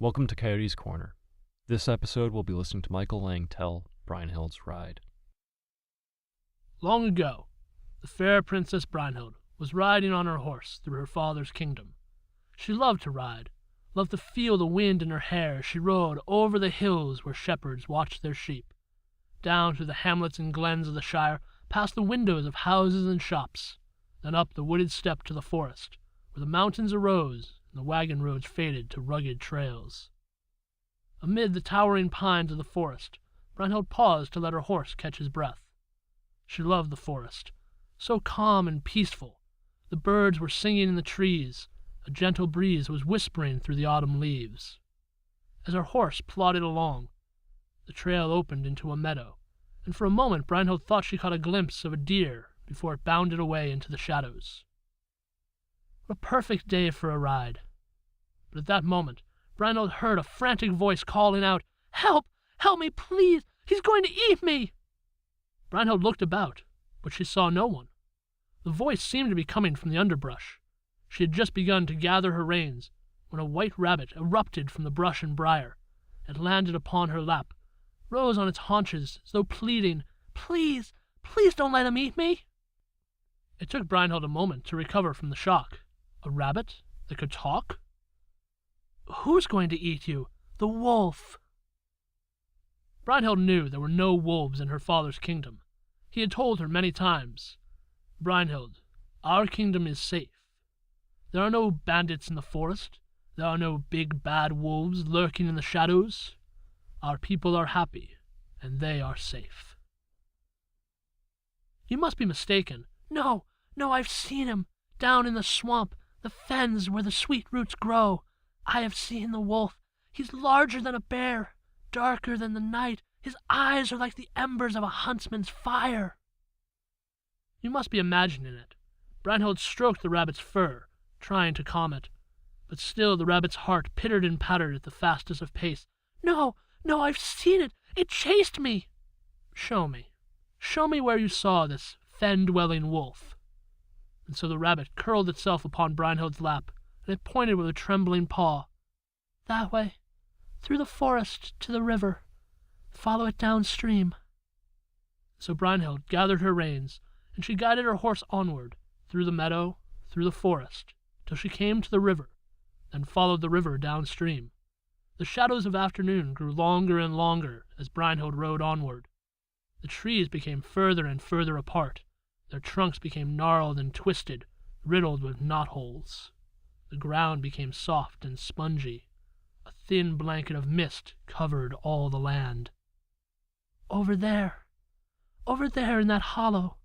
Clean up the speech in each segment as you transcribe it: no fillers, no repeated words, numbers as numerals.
Welcome to Coyote's Corner. This episode we'll be listening to Michael Lang tell Brynhild's ride. Long ago, the fair Princess Brynhild was riding on her horse through her father's kingdom. She loved to ride, loved to feel the wind in her hair as she rode over the hills where shepherds watched their sheep, down through the hamlets and glens of the Shire, past the windows of houses and shops, then up the wooded steppe to the forest, where the mountains arose and the wagon roads faded to rugged trails. Amid the towering pines of the forest, Brynhild paused to let her horse catch his breath. She loved the forest, so calm and peaceful. The birds were singing in the trees, a gentle breeze was whispering through the autumn leaves. As her horse plodded along, the trail opened into a meadow, and for a moment Brynhild thought she caught a glimpse of a deer before it bounded away into the shadows. What a perfect day for a ride. But at that moment, Brynhild heard a frantic voice calling out, "Help! Help me, please! He's going to eat me!" Brynhild looked about, but she saw no one. The voice seemed to be coming from the underbrush. She had just begun to gather her reins when a white rabbit erupted from the brush and briar. It landed upon her lap, rose on its haunches as though pleading, "Please, please don't let him eat me!" It took Brynhild a moment to recover from the shock. A rabbit that could talk? "Who's going to eat you? The wolf." Brynhild knew there were no wolves in her father's kingdom. He had told her many times, "Brynhild, our kingdom is safe. There are no bandits in the forest. There are no big bad wolves lurking in the shadows. Our people are happy, and they are safe." "You must be mistaken." No, I've seen him, down in the swamp, the fens where the sweet roots grow. I have seen the wolf. He's larger than a bear, darker than the night. His eyes are like the embers of a huntsman's fire." You must be imagining it. Brynhild stroked the rabbit's fur, trying to calm it, but still the rabbit's heart pittered and pattered at the fastest of pace. No, I've seen it. It chased me." Show me where you saw this fen-dwelling wolf." And so the rabbit curled itself upon Brynhild's lap, and it pointed with a trembling paw. "That way, through the forest to the river. Follow it downstream." So Brynhild gathered her reins, and she guided her horse onward, through the meadow, through the forest, till she came to the river, then followed the river downstream. The shadows of afternoon grew longer and longer as Brynhild rode onward. The trees became further and further apart. Their trunks became gnarled and twisted, riddled with knotholes. The ground became soft and spongy. A thin blanket of mist covered all the land. Over there in that hollow."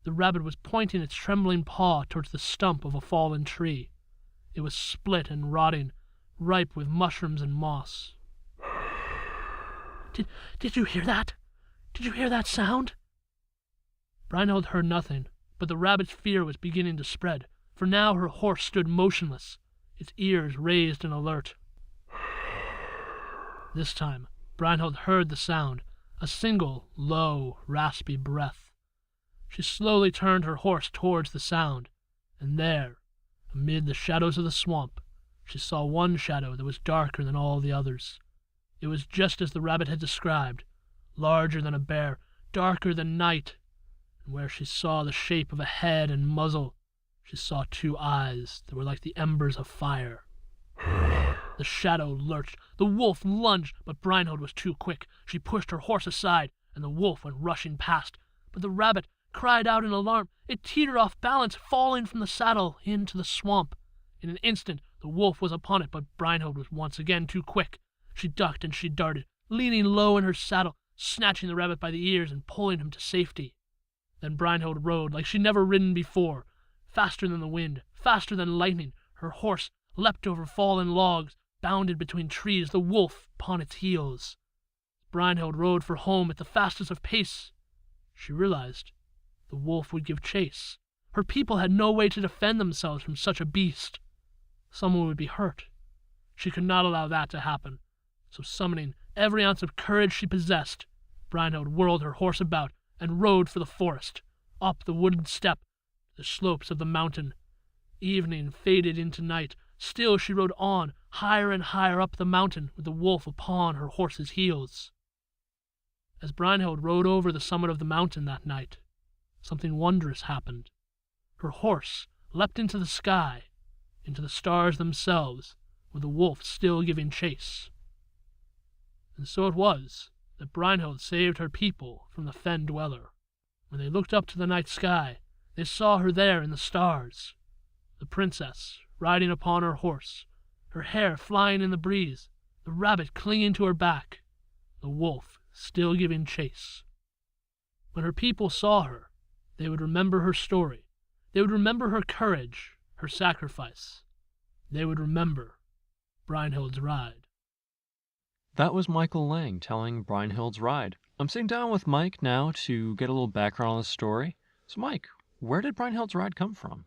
The rabbit was pointing its trembling paw towards the stump of a fallen tree. It was split and rotting, ripe with mushrooms and moss. Did you hear that? Did you hear that sound?" Brynhild heard nothing, but the rabbit's fear was beginning to spread, for now her horse stood motionless, its ears raised and alert. This time, Brynhild heard the sound, a single, low, raspy breath. She slowly turned her horse towards the sound, and there, amid the shadows of the swamp, she saw one shadow that was darker than all the others. It was just as the rabbit had described, larger than a bear, darker than night, and where she saw the shape of a head and muzzle, she saw two eyes that were like the embers of fire. The shadow lurched, the wolf lunged, but Brynhild was too quick. She pushed her horse aside, and the wolf went rushing past, but the rabbit cried out in alarm. It teetered off balance, falling from the saddle into the swamp. In an instant, the wolf was upon it, but Brynhild was once again too quick. She ducked and she darted, leaning low in her saddle, snatching the rabbit by the ears and pulling him to safety. Then Brynhild rode like she'd never ridden before, faster than the wind, faster than lightning. Her horse leapt over fallen logs, bounded between trees, the wolf upon its heels. Brynhild rode for home at the fastest of pace. She realized the wolf would give chase. Her people had no way to defend themselves from such a beast. Someone would be hurt. She could not allow that to happen. So summoning every ounce of courage she possessed, Brynhild whirled her horse about and rode for the forest, up the wooded steppe, the slopes of the mountain. Evening faded into night. Still she rode on, higher and higher up the mountain with the wolf upon her horse's heels. As Brynhild rode over the summit of the mountain that night, something wondrous happened. Her horse leapt into the sky, into the stars themselves, with the wolf still giving chase. And so it was that Brynhild saved her people from the fen dweller. When they looked up to the night sky, they saw her there in the stars, the princess riding upon her horse, her hair flying in the breeze, the rabbit clinging to her back, the wolf still giving chase. When her people saw her, they would remember her story. They would remember her courage, her sacrifice. They would remember Brynhild's ride. That was Michael Lang telling Brynhild's Ride. I'm sitting down with Mike now to get a little background on the story. So, Mike, where did Brynhild's Ride come from?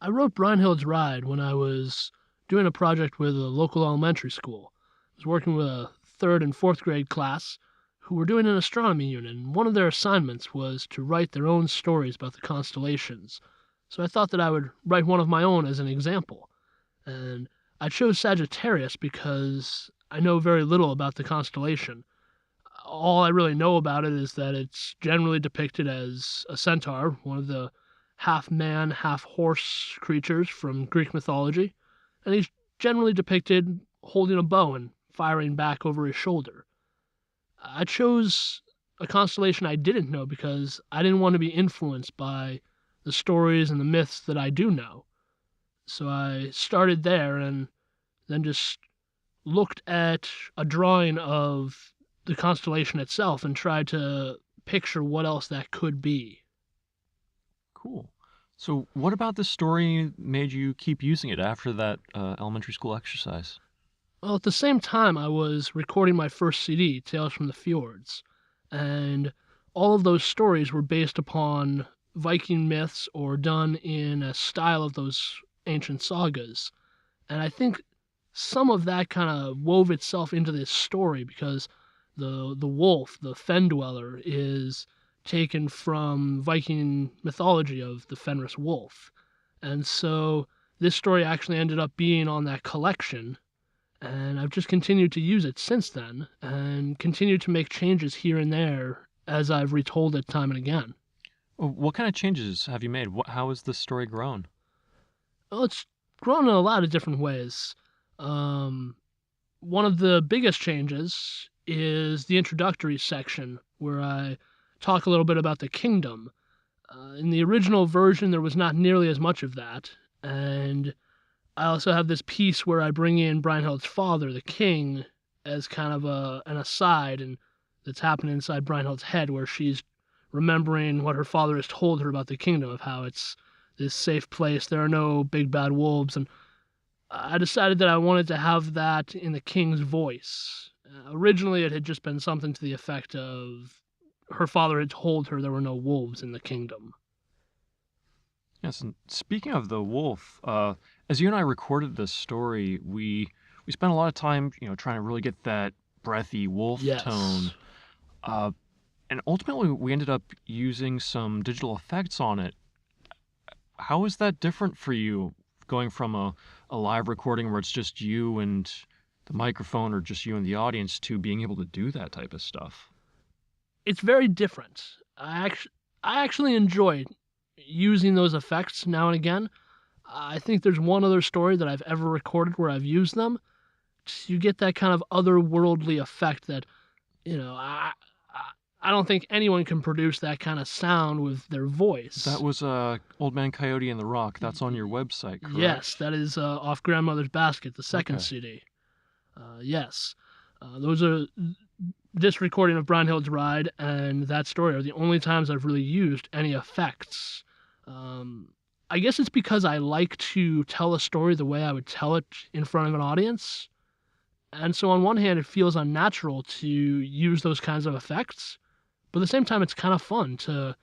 I wrote Brynhild's Ride when I was doing a project with a local elementary school. I was working with a 3rd and 4th grade class who were doing an astronomy unit, and one of their assignments was to write their own stories about the constellations. So I thought that I would write one of my own as an example. And I chose Sagittarius because I know very little about the constellation. All I really know about it is that it's generally depicted as a centaur, one of the half-man, half-horse creatures from Greek mythology, and he's generally depicted holding a bow and firing back over his shoulder. I chose a constellation I didn't know because I didn't want to be influenced by the stories and the myths that I do know. So I started there and then just looked at a drawing of the constellation itself and tried to picture what else that could be. Cool. So, what about this story made you keep using it after that elementary school exercise? Well, at the same time, I was recording my first CD, Tales from the Fjords, and all of those stories were based upon Viking myths or done in a style of those ancient sagas. And I think some of that kind of wove itself into this story because the wolf, the fen dweller, is taken from Viking mythology of the Fenris wolf. And so this story actually ended up being on that collection, and I've just continued to use it since then and continued to make changes here and there as I've retold it time and again. What kind of changes have you made? How has this story grown? Well, it's grown in a lot of different ways. One of the biggest changes is the introductory section where I talk a little bit about the kingdom. In the original version, there was not nearly as much of that, and I also have this piece where I bring in Brynhild's father, the king, as kind of an aside, and that's happening inside Brynhild's head, where she's remembering what her father has told her about the kingdom, of how it's this safe place, there are no big bad wolves, and I decided that I wanted to have that in the king's voice. Originally, it had just been something to the effect of her father had told her there were no wolves in the kingdom. Yes, and speaking of the wolf, as you and I recorded this story, we spent a lot of time, trying to really get that breathy wolf Yes. tone. And ultimately, we ended up using some digital effects on it. How is that different for you, going from a live recording where it's just you and the microphone or just you and the audience to being able to do that type of stuff? It's very different. I actually enjoy using those effects now and again. I think there's one other story that I've ever recorded where I've used them. You get that kind of otherworldly effect that, I don't think anyone can produce that kind of sound with their voice. That was Old Man Coyote and the Rock. That's on your website, correct? Yes, that is off Grandmother's Basket, the second Okay. CD. Yes. Those are this recording of Brynhild's Ride and that story are the only times I've really used any effects. I guess it's because I like to tell a story the way I would tell it in front of an audience. And so on one hand, it feels unnatural to use those kinds of effects, but at the same time, it's kind of fun to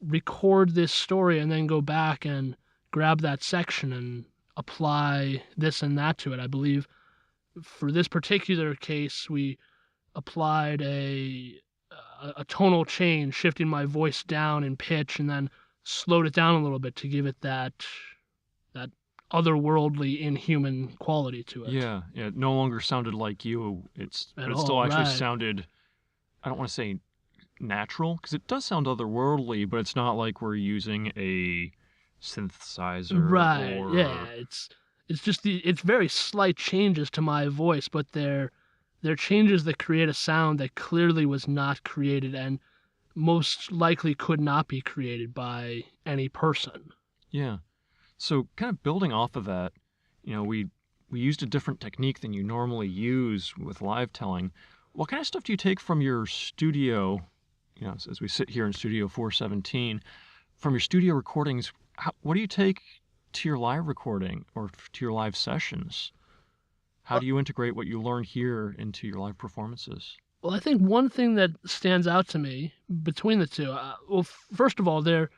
record this story and then go back and grab that section and apply this and that to it. I believe for this particular case, we applied a tonal change, shifting my voice down in pitch and then slowed it down a little bit to give it that otherworldly, inhuman quality to it Yeah, yeah. It no longer sounded like you. at But it still all. actually Right. sounded. I don't want to say natural because it does sound otherworldly, but it's not like we're using a synthesizer Right. Yeah. or It's just it's very slight changes to my voice, but they're changes that create a sound that clearly was not created and most likely could not be created by any person. yeah. So kind of building off of that, we used a different technique than you normally use with live telling. What kind of stuff do you take from your studio? As we sit here in Studio 417, from your studio recordings, what do you take to your live recording or to your live sessions? How Uh, do you integrate what you learn here into your live performances? Well, I think one thing that stands out to me between the two, first of all, they're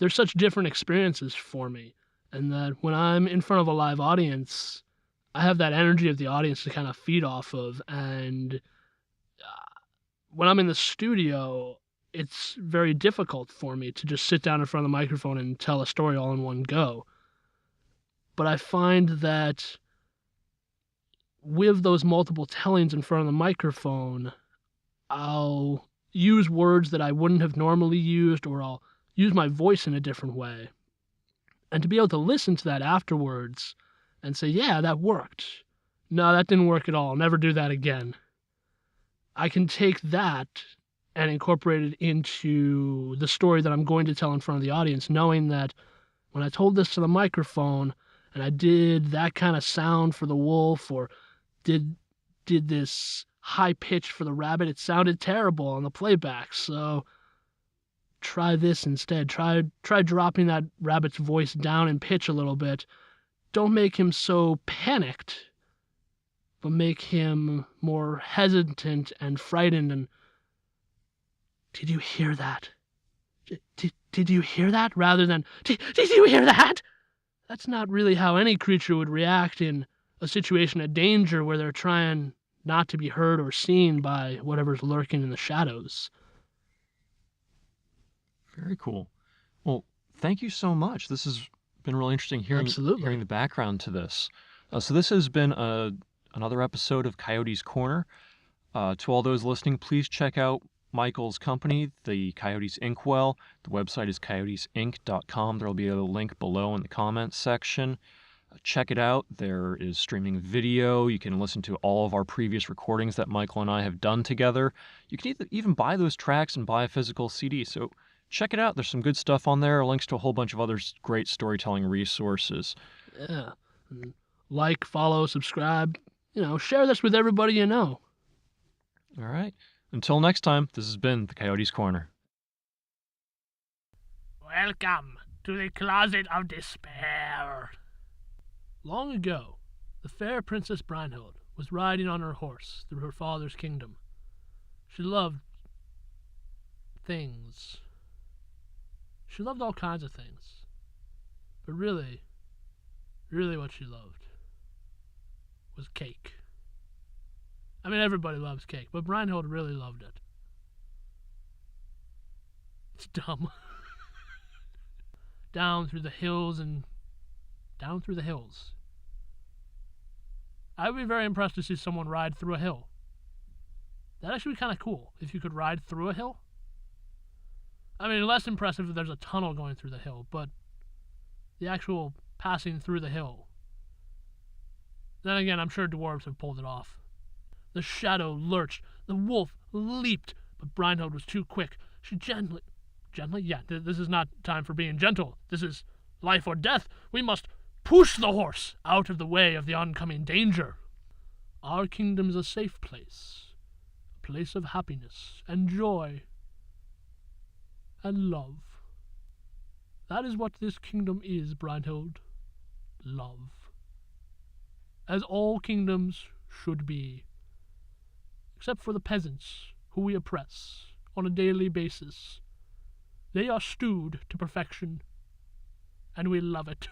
such different experiences for me, and that when I'm in front of a live audience, I have that energy of the audience to kind of feed off of, and when I'm in the studio, it's very difficult for me to just sit down in front of the microphone and tell a story all in one go. But I find that with those multiple tellings in front of the microphone, I'll use words that I wouldn't have normally used, or I'll use my voice in a different way. And to be able to listen to that afterwards and say, yeah, that worked. No, that didn't work at all. I'll never do that again. I can take that and incorporate it into the story that I'm going to tell in front of the audience, knowing that when I told this to the microphone and I did that kind of sound for the wolf, or did this high pitch for the rabbit, it sounded terrible on the playback. So try this instead. Try dropping that rabbit's voice down in pitch a little bit. Don't make him so panicked, but make him more hesitant and frightened. And did you hear that? Did you hear that? Rather than, did you hear that? That's not really how any creature would react in a situation of danger where they're trying not to be heard or seen by whatever's lurking in the shadows. Very cool. Well, thank you so much. This has been really interesting hearing Absolutely. the background to this. So this has been another episode of Coyote's Corner. To all those listening, please check out Michael's company, the Coyotes Inkwell. The website is coyotesinc.com. There will be a link below in the comments section. Check it out. There is streaming video. You can listen to all of our previous recordings that Michael and I have done together. You can even buy those tracks and buy a physical CD. So check it out. There's some good stuff on there. Links to a whole bunch of other great storytelling resources. Yeah. Like, follow, subscribe. Share this with everybody you know. All right. Until next time, this has been the Coyote's Corner. Welcome to the closet of despair. Long ago, the fair Princess Brynhild was riding on her horse through her father's kingdom. She loved things. She loved all kinds of things. But really what she loved was cake. I mean, everybody loves cake, but Brynhild really loved it. It's dumb. Down through the hills. I would be very impressed to see someone ride through a hill. That'd actually be kind of cool if you could ride through a hill. I mean, less impressive if there's a tunnel going through the hill, but the actual passing through the hill. Then again, I'm sure dwarves have pulled it off. The shadow lurched, the wolf leaped, but Brynhild was too quick. She gently? Yeah, this is not time for being gentle. This is life or death. We must push the horse out of the way of the oncoming danger. Our kingdom's a safe place, a place of happiness and joy and love. That is what this kingdom is, Brynhild. Love. As all kingdoms should be. Except for the peasants, who we oppress on a daily basis. They are stewed to perfection, and we love it.